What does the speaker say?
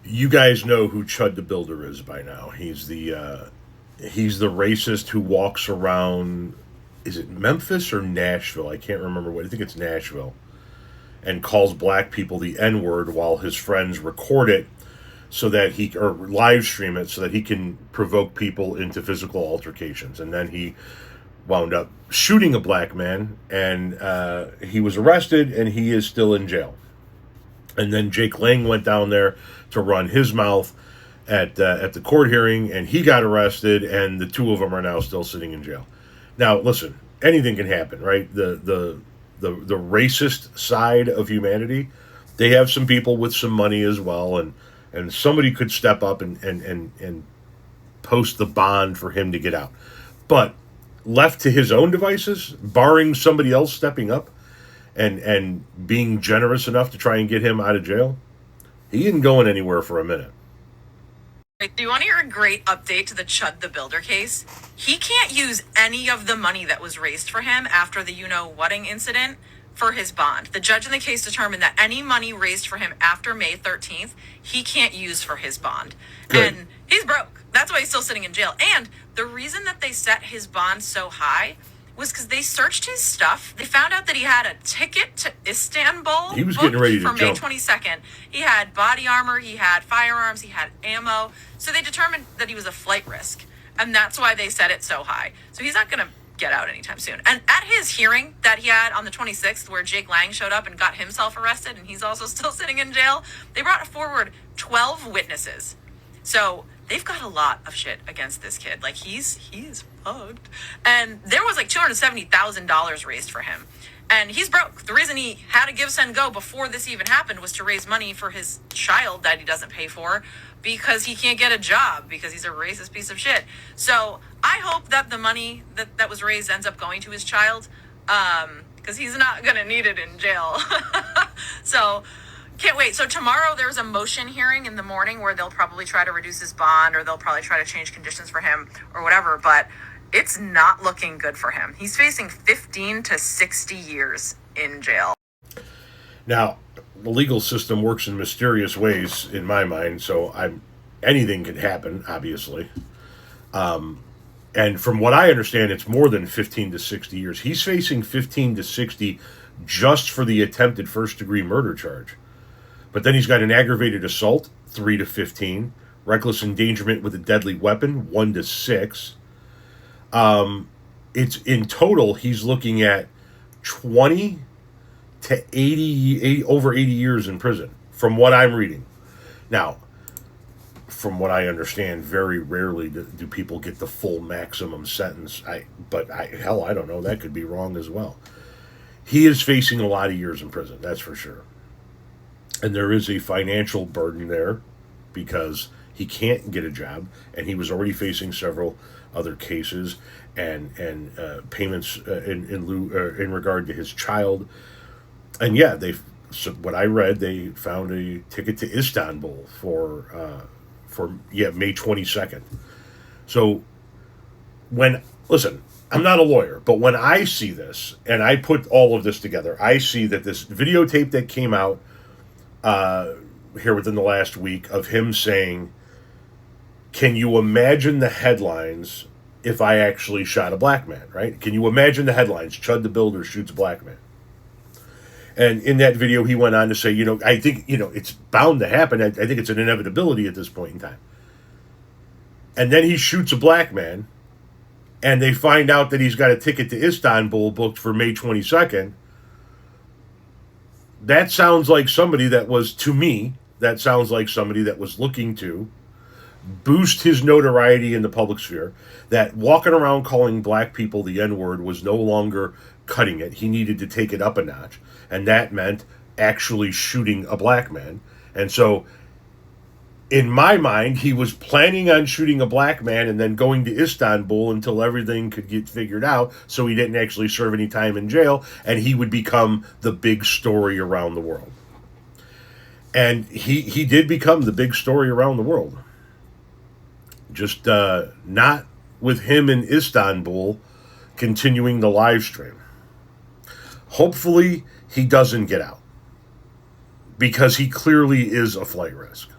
You guys know who Chud the Builder is by now. He's the racist who walks around. Is it Memphis or Nashville? I can't remember what. I think it's Nashville, and calls black people the N word while his friends record it so that he or live stream it so that he can provoke people into physical altercations. And then he wound up shooting a black man, and he was arrested, and he is still in jail. And then Jake Lang went down there to run his mouth at the court hearing, and he got arrested, and the two of them are now still sitting in jail. Now, listen, anything can happen, right? The racist side of humanity, they have some people with some money as well, and somebody could step up and post the bond for him to get out. But left to his own devices, barring somebody else stepping up and being generous enough to try and get him out of jail, he isn't going anywhere for a minute. Do you want to hear a great update to the Chud the Builder case? He can't use any of the money that was raised for him after the you-know-whatting incident for his bond. The judge in the case determined that any money raised for him after May 13th, he can't use for his bond. Good. And he's broke. That's why he's still sitting in jail. And the reason that they set his bond so high was because they searched his stuff. They found out that he had a ticket to Istanbul. He was getting ready to for May jump. 22nd. He had body armor, he had firearms, he had ammo. So they determined that he was a flight risk. And that's why they set it so high. So he's not going to get out anytime soon. And at his hearing that he had on the 26th, where Jake Lang showed up and got himself arrested, and he's also still sitting in jail, they brought forward 12 witnesses. So they've got a lot of shit against this kid. Like, he's fucked. And there was like $270,000 raised for him. And he's broke. The reason he had a give, send, go before this even happened was to raise money for his child that he doesn't pay for because he can't get a job because he's a racist piece of shit. So I hope that the money that was raised ends up going to his child, because he's not going to need it in jail. So can't wait. So tomorrow there's a motion hearing in the morning where they'll probably try to reduce his bond, or they'll probably try to change conditions for him or whatever. But it's not looking good for him. He's facing 15 to 60 years in jail. Now, the legal system works in mysterious ways in my mind, so anything can happen, obviously. And from what I understand, it's more than 15 to 60 years. He's facing 15 to 60 just for the attempted first-degree murder charge. But then he's got an aggravated assault, 3 to 15, reckless endangerment with a deadly weapon, 1 to 6. It's in total, he's looking at 20 to 80, over 80 years in prison, from what I'm reading. Now, from what I understand, very rarely do people get the full maximum sentence. Hell, I don't know. That could be wrong as well. He is facing a lot of years in prison, that's for sure. And there is a financial burden there because he can't get a job, and he was already facing several other cases and payments in regard to his child. And yeah, what I read, they found a ticket to Istanbul for May 22nd. So listen, I'm not a lawyer, but when I see this and I put all of this together, I see that this videotape that came out here within the last week of him saying, "Can you imagine the headlines if I actually shot a black man?" Right? Can you imagine the headlines? Chud the Builder shoots a black man. And in that video, he went on to say, I think, it's bound to happen. I think it's an inevitability at this point in time. And then he shoots a black man, and they find out that he's got a ticket to Istanbul booked for May 22nd. That sounds like somebody that was, to me, that sounds like somebody that was looking to boost his notoriety in the public sphere, that walking around calling black people the N-word was no longer cutting it. He needed to take it up a notch. And that meant actually shooting a black man. And so, in my mind, he was planning on shooting a black man and then going to Istanbul until everything could get figured out so he didn't actually serve any time in jail, and he would become the big story around the world. And he did become the big story around the world. Just not with him in Istanbul continuing the live stream. Hopefully he doesn't get out, because he clearly is a flight risk.